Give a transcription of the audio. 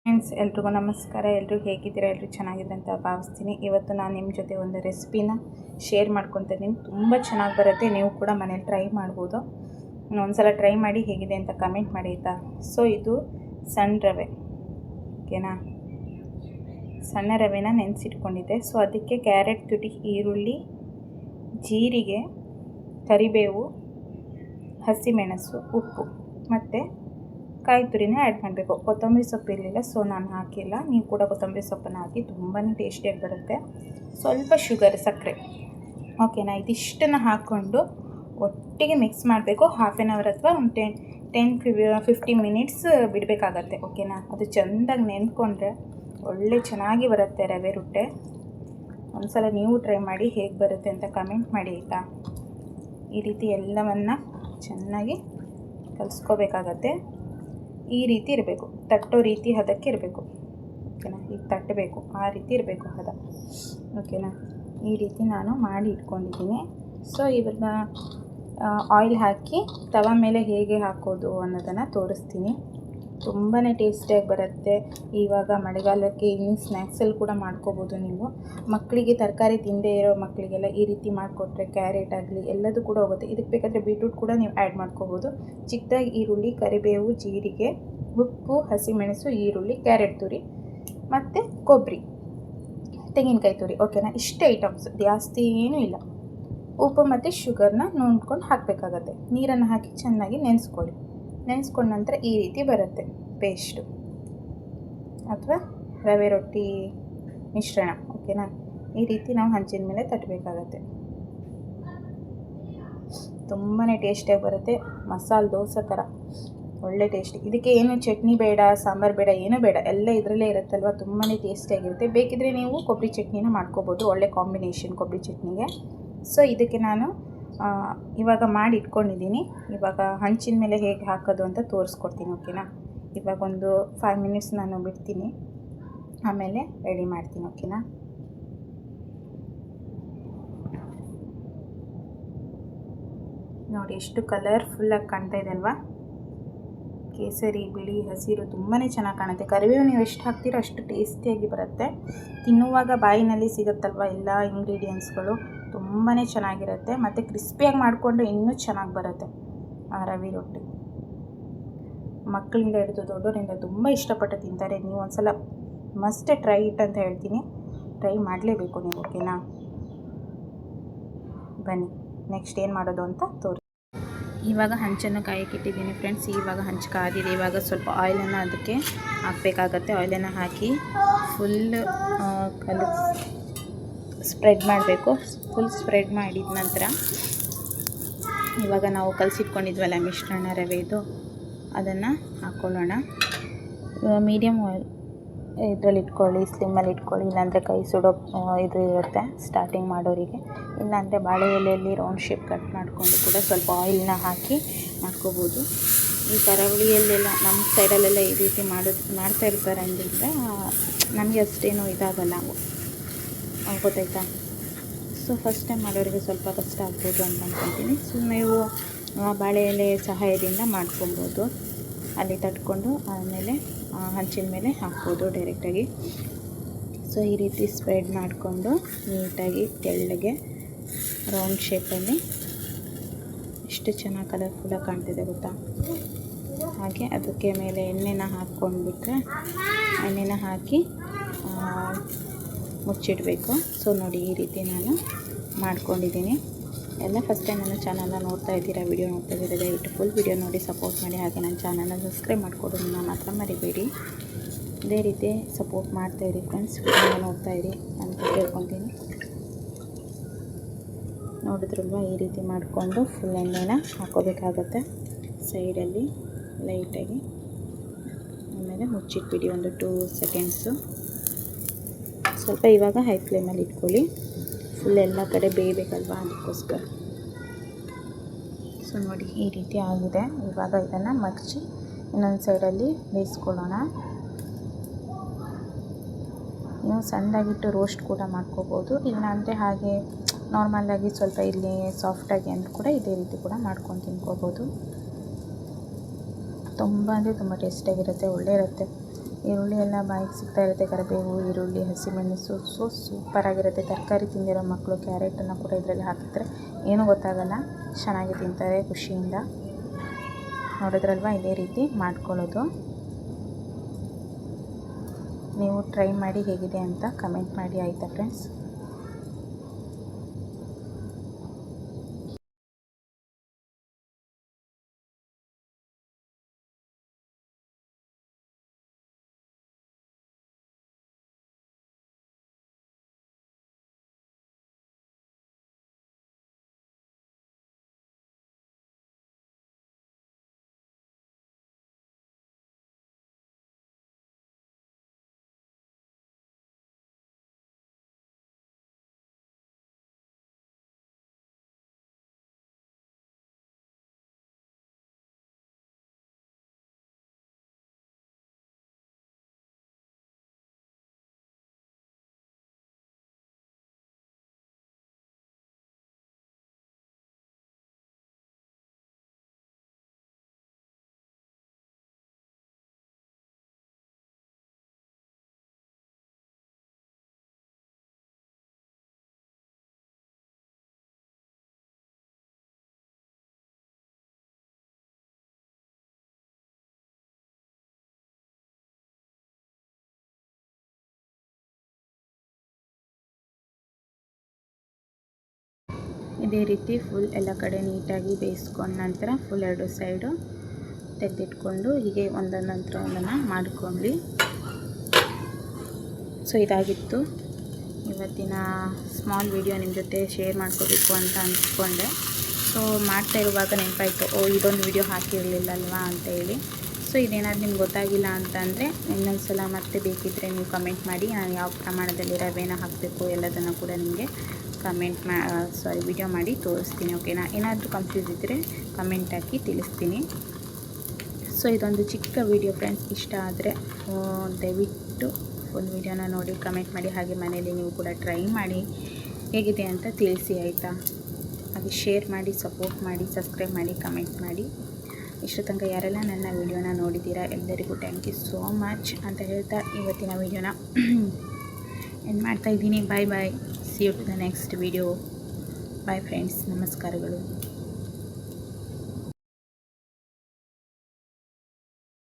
Friends, ಎಲ್ರಿಗೂ ನಮಸ್ಕಾರ. ಎಲ್ಲರೂ ಹೇಗಿದ್ದೀರಾ? ಎಲ್ಲರೂ ಚೆನ್ನಾಗಿದ್ರೆ ಅಂತ ಭಾವಿಸ್ತೀನಿ. ಇವತ್ತು ನಾನು ನಿಮ್ಮ ಜೊತೆ ಒಂದು ರೆಸಿಪಿನ ಶೇರ್ ಮಾಡ್ಕೊತಾ ಇದ್ದೀನಿ. ತುಂಬ ಚೆನ್ನಾಗಿ ಬರುತ್ತೆ. ನೀವು ಕೂಡ ಮನೇಲಿ ಟ್ರೈ ಮಾಡ್ಬೋದು. ಒಂದ್ಸಲ ಟ್ರೈ ಮಾಡಿ ಹೇಗಿದೆ ಅಂತ ಕಮೆಂಟ್ ಮಾಡಿ ಆಯಿತಾ. ಸೊ ಇದು ಸಣ್ಣ ರವೆ, ಓಕೆನಾ? ಸಣ್ಣ ರವೆನ ನೆನೆಸಿಟ್ಕೊಂಡಿದ್ದೆ. ಸೊ ಅದಕ್ಕೆ ಕ್ಯಾರೆಟ್ ತುರಿ, ಈರುಳ್ಳಿ, ಜೀರಿಗೆ, ಕರಿಬೇವು, ಹಸಿಮೆಣಸು, ಉಪ್ಪು ಮತ್ತು ಕಾಯಿ ತುರಿನೇ ಆ್ಯಡ್ ಮಾಡಬೇಕು. ಕೊತ್ತಂಬರಿ ಸೊಪ್ಪು ಇರಲಿಲ್ಲ, ಸೊ ನಾನು ಹಾಕಿಲ್ಲ. ನೀವು ಕೂಡ ಕೊತ್ತಂಬರಿ ಸೊಪ್ಪನ್ನು ಹಾಕಿ, ತುಂಬಾ ಟೇಸ್ಟಿಯಾಗಿ ಬರುತ್ತೆ. ಸ್ವಲ್ಪ ಶುಗರ್, ಸಕ್ಕರೆ, ಓಕೆನಾ? ಇದಿಷ್ಟನ್ನು ಹಾಕ್ಕೊಂಡು ಒಟ್ಟಿಗೆ ಮಿಕ್ಸ್ ಮಾಡಬೇಕು. ಹಾಫ್ ಆನ್ ಅವರ್ ಅಥವಾ ಒಂದು 10-15 ಮಿನಿಟ್ಸ್ ಬಿಡಬೇಕಾಗತ್ತೆ, ಓಕೆನಾ? ಅದು ಚೆಂದಾಗಿ ನೆಂದ್ಕೊಂಡ್ರೆ ಒಳ್ಳೆ ಚೆನ್ನಾಗಿ ಬರುತ್ತೆ ರವೆ ರೊಟ್ಟೆ. ಒಂದ್ಸಲ ನೀವು ಟ್ರೈ ಮಾಡಿ, ಹೇಗೆ ಬರುತ್ತೆ ಅಂತ ಕಮೆಂಟ್ ಮಾಡಿ ಆಯಿತಾ. ಈ ರೀತಿ ಎಲ್ಲವನ್ನು ಚೆನ್ನಾಗಿ ಕಲಿಸ್ಕೋಬೇಕಾಗತ್ತೆ. ಈ ರೀತಿ ಇರಬೇಕು, ತಟ್ಟೋ ರೀತಿ ಹದಕ್ಕೆ ಇರಬೇಕು, ಓಕೆನಾ? ಈಗ ತಟ್ಟಬೇಕು, ಆ ರೀತಿ ಇರಬೇಕು ಹದ, ಓಕೆನಾ? ಈ ರೀತಿ ನಾನು ಮಾಡಿ ಇಟ್ಕೊಂಡಿದ್ದೀನಿ. ಸೊ ಇವನ್ನ ಆಯಿಲ್ ಹಾಕಿ ತವ ಮೇಲೆ ಹೇಗೆ ಹಾಕೋದು ಅನ್ನೋದನ್ನು ತೋರಿಸ್ತೀನಿ. ತುಂಬಾ ಟೇಸ್ಟಿಯಾಗಿ ಬರುತ್ತೆ. ಇವಾಗ ಮಳೆಗಾಲಕ್ಕೆ ಈವ್ನಿಂಗ್ ಸ್ನ್ಯಾಕ್ಸಲ್ಲಿ ಕೂಡ ಮಾಡ್ಕೋಬೋದು ನೀವು. ಮಕ್ಕಳಿಗೆ ತರಕಾರಿ ತಿಂದೇ ಇರೋ ಮಕ್ಕಳಿಗೆಲ್ಲ ಈ ರೀತಿ ಮಾಡಿಕೊಟ್ರೆ, ಕ್ಯಾರೆಟ್ ಆಗಲಿ ಎಲ್ಲದೂ ಕೂಡ ಹೋಗುತ್ತೆ. ಇದಕ್ಕೆ ಬೇಕಾದರೆ ಬೀಟ್ರೂಟ್ ಕೂಡ ನೀವು ಆ್ಯಡ್ ಮಾಡ್ಕೋಬೋದು. ಚಿಕ್ಕದಾಗಿ ಈರುಳ್ಳಿ, ಕರಿಬೇವು, ಜೀರಿಗೆ, ಉಪ್ಪು, ಹಸಿಮೆಣಸು, ಈರುಳ್ಳಿ, ಕ್ಯಾರೆಟ್ ತುರಿ ಮತ್ತು ಕೊಬ್ಬರಿ, ತೆಂಗಿನಕಾಯಿ ತುರಿ, ಓಕೆನಾ? ಇಷ್ಟೇ ಐಟಮ್ಸ್, ಜಾಸ್ತಿ ಏನೂ ಇಲ್ಲ. ಉಪ್ಪು ಮತ್ತು ಶುಗರ್ನ ನೋಡ್ಕೊಂಡು ಹಾಕಬೇಕಾಗತ್ತೆ. ನೀರನ್ನು ಹಾಕಿ ಚೆನ್ನಾಗಿ ನೆನೆಸ್ಕೊಳ್ಳಿ. ನೆನೆಸ್ಕೊಂಡ ನಂತರ ಈ ರೀತಿ ಬರುತ್ತೆ ಪೇಸ್ಟು ಅಥವಾ ರವೆ ರೊಟ್ಟಿ ಮಿಶ್ರಣ, ಓಕೆನಾ? ಈ ರೀತಿ ನಾವು ಹಂಚಿನ ಮೇಲೆ ತಟ್ಟಬೇಕಾಗತ್ತೆ. ತುಂಬಾ ಟೇಸ್ಟಿಯಾಗಿ ಬರುತ್ತೆ. ಮಸಾಲೆ ದೋಸೆ ಥರ ಒಳ್ಳೆ ಟೇಸ್ಟಿ. ಇದಕ್ಕೆ ಏನು ಚಟ್ನಿ ಬೇಡ, ಸಾಂಬಾರು ಬೇಡ, ಏನೂ ಬೇಡ, ಎಲ್ಲ ಇದರಲ್ಲೇ ಇರುತ್ತಲ್ವ. ತುಂಬಾ ಟೇಸ್ಟಿಯಾಗಿರುತ್ತೆ. ಬೇಕಿದ್ದರೆ ನೀವು ಕೊಬ್ಬರಿ ಚಟ್ನಿನ ಮಾಡ್ಕೋಬೋದು, ಒಳ್ಳೆ ಕಾಂಬಿನೇಷನ್ ಕೊಬ್ಬರಿ ಚಟ್ನಿಗೆ. ಸೊ ಇದಕ್ಕೆ ನಾನು ಇವಾಗ ಮಾಡಿ ಇಟ್ಕೊಂಡಿದ್ದೀನಿ. ಇವಾಗ ಹಂಚಿನ ಮೇಲೆ ಹೇಗೆ ಹಾಕೋದು ಅಂತ ತೋರಿಸ್ಕೊಡ್ತೀನಿ, ಓಕೆನಾ? ಇವಾಗ ಒಂದು 5 ಮಿನಿಟ್ಸ್ ನಾನು ಬಿಡ್ತೀನಿ, ಆಮೇಲೆ ರೆಡಿ ಮಾಡ್ತೀನಿ, ಓಕೆನಾ? ನೋಡಿ ಎಷ್ಟು ಕಲರ್ಫುಲ್ಲಾಗಿ ಕಾಣ್ತಾ ಇದೆ ಅಲ್ವಾ? ಕೇಸರಿ, ಬಿಳಿ, ಹಸಿರು ತುಂಬಾ ಚೆನ್ನಾಗಿ ಕಾಣುತ್ತೆ. ಕರಿಬೇವು ನೀವು ಎಷ್ಟು ಹಾಕ್ತೀರೋ ಅಷ್ಟು ಟೇಸ್ಟಿಯಾಗಿ ಬರುತ್ತೆ. ತಿನ್ನುವಾಗ ಬಾಯಿನಲ್ಲಿ ಸಿಗುತ್ತಲ್ವ ಎಲ್ಲ ಇಂಗ್ರೀಡಿಯೆಂಟ್ಸ್ಗಳು, ತುಂಬಾ ಚೆನ್ನಾಗಿರುತ್ತೆ. ಮತ್ತು ಕ್ರಿಸ್ಪಿಯಾಗಿ ಮಾಡಿಕೊಂಡ್ರೆ ಇನ್ನೂ ಚೆನ್ನಾಗಿ ಬರುತ್ತೆ ಆ ರವೆ ರೊಟ್ಟಿ. ಮಕ್ಕಳಿಂದ ಹಿಡಿದು ದೊಡ್ಡವರಿಂದ ತುಂಬ ಇಷ್ಟಪಟ್ಟು ತಿಂತಾರೆ. ನೀವು ಒಂದ್ಸಲ ಮಸ್ಟ್ ಟ್ರೈ ಇಟ್ ಅಂತ ಹೇಳ್ತೀನಿ. ಟ್ರೈ ಮಾಡಲೇಬೇಕು ನೀವು, ಓಕೆನಾ? ಬನ್ನಿ ನೆಕ್ಸ್ಟ್ ಏನು ಮಾಡೋದು ಅಂತ ತೋರಿ. ಇವಾಗ ಹಂಚನ್ನು ಕಾಯಕ್ಕಿಟ್ಟಿದ್ದೀನಿ ಫ್ರೆಂಡ್ಸ್. ಇವಾಗ ಹಂಚು ಕಾದಿದೆ. ಇವಾಗ ಸ್ವಲ್ಪ ಆಯಿಲನ್ನು ಅದಕ್ಕೆ ಹಾಕಬೇಕಾಗತ್ತೆ. ಆಯಿಲನ್ನು ಹಾಕಿ ಫುಲ್ ಸ್ಪ್ರೆಡ್ ಮಾಡಬೇಕು. ಫುಲ್ ಸ್ಪ್ರೆಡ್ ಮಾಡಿದ ನಂತರ ಇವಾಗ ನಾವು ಕಲಸಿಟ್ಕೊಂಡಿದ್ವಲ್ಲ ಮಿಶ್ರಣ ರವೆದು, ಅದನ್ನು ಹಾಕ್ಕೊಳ್ಳೋಣ. ಮೀಡಿಯಮ್ ಆಯಿಲ್ ಇದರಲ್ಲಿ ಇಟ್ಕೊಳ್ಳಿ, ಸ್ಲಿಮ್ಮಲ್ಲಿ ಇಟ್ಕೊಳ್ಳಿ. ಇಲ್ಲಾಂದರೆ ಕೈ ಸುಡೋ ಇದು ಇರುತ್ತೆ ಸ್ಟಾರ್ಟಿಂಗ್ ಮಾಡೋರಿಗೆ. ಇಲ್ಲಾಂದರೆ ಬಾಳೆ ಎಲೆಯಲ್ಲಿ ರೌಂಡ್ ಶೇಪ್ ಕಟ್ ಮಾಡಿಕೊಂಡು ಕೂಡ ಸ್ವಲ್ಪ ಆಯಿಲ್ನ ಹಾಕಿ ಮಾಡ್ಕೋಬೋದು. ಈ ಕರಾವಳಿಯಲ್ಲೆಲ್ಲ ನಮ್ಮ ಸೈಡಲ್ಲೆಲ್ಲ ಈ ರೀತಿ ಮಾಡ್ತಾ ಇರ್ತಾರೆ. ಅಂದರೆ ನಮಗೆ ಅಷ್ಟೇನು ಇದಾಗಲ್ಲ, ಗೊತ್ತಾಯ್ತಾ? ಸೊ ಫಸ್ಟ್ ಟೈಮ್ ಮಾಡೋರಿಗೆ ಸ್ವಲ್ಪ ಕಷ್ಟ ಆಗ್ಬೋದು ಅಂತ ಅಂದ್ಕೊತೀನಿ. ಸೊ ನೀವು ಬಾಳೆ ಎಲೆ ಸಹಾಯದಿಂದ ಮಾಡ್ಕೊಬೋದು. ಅಲ್ಲಿ ತಟ್ಕೊಂಡು ಆಮೇಲೆ ಹಂಚಿನ ಮೇಲೆ ಹಾಕ್ಬೋದು ಡೈರೆಕ್ಟಾಗಿ. ಸೊ ಈ ರೀತಿ ಸ್ಪ್ರೆಡ್ ಮಾಡಿಕೊಂಡು ನೀಟಾಗಿ ತೆಳ್ಳಗೆ ರೌಂಡ್ ಶೇಪಲ್ಲಿ ಎಷ್ಟು ಚೆನ್ನಾಗಿ ಕಲರ್ಫುಲ್ಲಾಗಿ ಕಾಣ್ತಿದೆ ಗೊತ್ತಾ? ಹಾಗೆ ಅದಕ್ಕೆ ಮೇಲೆ ಎಣ್ಣೆನ ಹಾಕ್ಕೊಂಡ್ಬಿಟ್ರೆ, ಎಣ್ಣೆನ ಹಾಕಿ ಮುಚ್ಚಿಡಬೇಕು. ಸೊ ನೋಡಿ ಈ ರೀತಿ ನಾನು ಮಾಡ್ಕೊಂಡಿದ್ದೀನಿ. ಎಲ್ಲ ಫಸ್ಟ್ ಟೈಮ್ ನನ್ನ ಚಾನಲ್ನ ನೋಡ್ತಾ ಇದ್ದೀರಾ, ವಿಡಿಯೋ ನೋಡ್ತಾ ಇದ್ದೀರಾ, ದಯವಿಟ್ಟು ಫುಲ್ ವಿಡಿಯೋ ನೋಡಿ ಸಪೋರ್ಟ್ ಮಾಡಿ. ಹಾಗೆ ನನ್ನ ಚಾನಲ್ನ ಸಬ್ಸ್ಕ್ರೈಬ್ ಮಾಡ್ಕೊಡೋದನ್ನ ಮಾತ್ರ ಮರಿಬೇಡಿ. ಇದೇ ರೀತಿ ಸಪೋರ್ಟ್ ಮಾಡ್ತಾಯಿರಿ ಫ್ರೆಂಡ್ಸ್. ವಿಡಿಯೋ ನೋಡ್ತಾಯಿರಿ ಅಂತ ಕೇಳ್ಕೊತೀನಿ. ನೋಡಿದ್ರಲ್ವ ಈ ರೀತಿ ಮಾಡಿಕೊಂಡು ಫುಲ್ ಎಣ್ಣೆನ ಹಾಕೋಬೇಕಾಗತ್ತೆ ಸೈಡಲ್ಲಿ ಲೈಟಾಗಿ. ಆಮೇಲೆ ಮುಚ್ಚಿಟ್ಬಿಡಿ ಒಂದು 2 ಸೆಕೆಂಡ್ಸು. ಸ್ವಲ್ಪ ಇವಾಗ ಹೈ ಫ್ಲೇಮಲ್ಲಿ ಇಟ್ಕೊಳ್ಳಿ, ಫುಲ್ ಎಲ್ಲ ಕಡೆ ಬೇಯಬೇಕಲ್ವಾ, ಅದಕ್ಕೋಸ್ಕರ. ಸೊ ನೋಡಿ ಈ ರೀತಿ ಆಗಿದೆ. ಇವಾಗ ಇದನ್ನು ಮಡಚಿ ಇನ್ನೊಂದು ಸೈಡಲ್ಲಿ ಬೇಯಿಸ್ಕೊಳ್ಳೋಣ. ನೀವು ಸಣ್ಣದಾಗಿಟ್ಟು ರೋಸ್ಟ್ ಕೂಡ ಮಾಡ್ಕೋಬೋದು, ಇಲ್ಲಾಂದರೆ ಹಾಗೆ ನಾರ್ಮಲಾಗಿ ಸ್ವಲ್ಪ ಇಲ್ಲಿ ಸಾಫ್ಟಾಗಿ ಅಂದರೂ ಕೂಡ ಇದೇ ರೀತಿ ಕೂಡ ಮಾಡ್ಕೊಂಡು ತಿನ್ಕೋಬೋದು. ತುಂಬ ಅಂದರೆ ತುಂಬ ಟೇಸ್ಟಿಯಾಗಿರುತ್ತೆ, ಒಳ್ಳೆ ಇರುತ್ತೆ. ಈರುಳ್ಳಿ ಎಲ್ಲ ಬಾಯಿಗೆ ಸಿಗ್ತಾ ಇರುತ್ತೆ. ಕರಿಬೇವು, ಈರುಳ್ಳಿ, ಹಸಿಮೆಣಸು ಸೂಪರಾಗಿರುತ್ತೆ. ತರಕಾರಿ ತಿಂದಿರೋ ಮಕ್ಕಳು ಕ್ಯಾರೆಟನ್ನು ಕೂಡ ಇದರಲ್ಲಿ ಹಾಕಿದ್ರೆ ಏನೂ ಗೊತ್ತಾಗಲ್ಲ, ಚೆನ್ನಾಗಿ ತಿಂತಾರೆ ಖುಷಿಯಿಂದ. ನೋಡಿದ್ರಲ್ವ, ಇದೇ ರೀತಿ ಮಾಡ್ಕೊಳ್ಳೋದು. ನೀವು ಟ್ರೈ ಮಾಡಿ ಹೇಗಿದೆ ಅಂತ ಕಮೆಂಟ್ ಮಾಡಿ, ಆಯಿತಾ ಫ್ರೆಂಡ್ಸ್. ಇದೇ ರೀತಿ ಫುಲ್ ಎಲ್ಲ ಕಡೆ ನೀಟಾಗಿ ಬೇಯಿಸ್ಕೊಂಡ ನಂತರ ಫುಲ್ 2 ಸೈಡು ತೆಗೆದಿಟ್ಕೊಂಡು ಹೀಗೆ ಒಂದೊಂದು ನಂತರ ಒಂದನ್ನು ಮಾಡಿಕೊಳ್ಳಿ. ಸೊ ಇದಾಗಿತ್ತು ಇವತ್ತಿನ ಸ್ಮಾಲ್ ವಿಡಿಯೋ, ನಿಮ್ಮ ಜೊತೆ ಶೇರ್ ಮಾಡ್ಕೋಬೇಕು ಅಂತ ಅಂದ್ಕೊಂಡೆ. ಸೊ ಮಾಡ್ತಾ ಇರುವಾಗ ನೆನಪಾಯಿತು, ಇದೊಂದು ವಿಡಿಯೋ ಹಾಕಿರಲಿಲ್ಲಲ್ವಾ ಅಂತ ಹೇಳಿ. ಸೊ ಇದೇನಾದ್ರು ನಿಮ್ಗೆ ಗೊತ್ತಾಗಿಲ್ಲ ಅಂತಂದರೆ ಇನ್ನೊಂದು ಸಲ ಮತ್ತೆ ಬೇಕಿದ್ದರೆ ನೀವು ಕಮೆಂಟ್ ಮಾಡಿ. ನಾನು ಯಾವ ಪ್ರಮಾಣದಲ್ಲಿ ರವೆನ ಹಾಕಬೇಕು ಎಲ್ಲದನ್ನು ಕೂಡ ನಿಮಗೆ ವಿಡಿಯೋ ಮಾಡಿ ತೋರಿಸ್ತೀನಿ. ಓಕೆನಾ? ಏನಾದರೂ ಕನ್ಫ್ಯೂಸ್ ಇದ್ದರೆ ಕಮೆಂಟ್ ಹಾಕಿ ತಿಳಿಸ್ತೀನಿ. ಸೊ ಇದೊಂದು ಚಿಕ್ಕ ವಿಡಿಯೋ ಫ್ರೆಂಡ್ಸ್. ಇಷ್ಟ ಆದರೆ ದಯವಿಟ್ಟು ಫುಲ್ ವಿಡಿಯೋನ ನೋಡಿ ಕಮೆಂಟ್ ಮಾಡಿ. ಹಾಗೆ ಮನೇಲಿ ನೀವು ಕೂಡ ಟ್ರೈ ಮಾಡಿ ಹೇಗಿದೆ ಅಂತ ತಿಳಿಸಿ, ಆಯಿತಾ? ಹಾಗೆ ಶೇರ್ ಮಾಡಿ, ಸಪೋರ್ಟ್ ಮಾಡಿ, ಸಬ್ಸ್ಕ್ರೈಬ್ ಮಾಡಿ, ಕಮೆಂಟ್ ಮಾಡಿ. ಇಷ್ಟು ತನಕ ಯಾರೆಲ್ಲ ನನ್ನ ವಿಡಿಯೋನ ನೋಡಿದ್ದೀರಾ ಎಲ್ಲರಿಗೂ ಥ್ಯಾಂಕ್ ಯು ಸೋ ಮಚ್ ಅಂತ ಹೇಳ್ತಾ ಇವತ್ತಿನ ವಿಡಿಯೋನ ಎಂಡ್ ಮಾಡ್ತಾಯಿದ್ದೀನಿ. Bye bye. See you to the next video. Bye friends, ನಮಸ್ಕಾರಗಳು.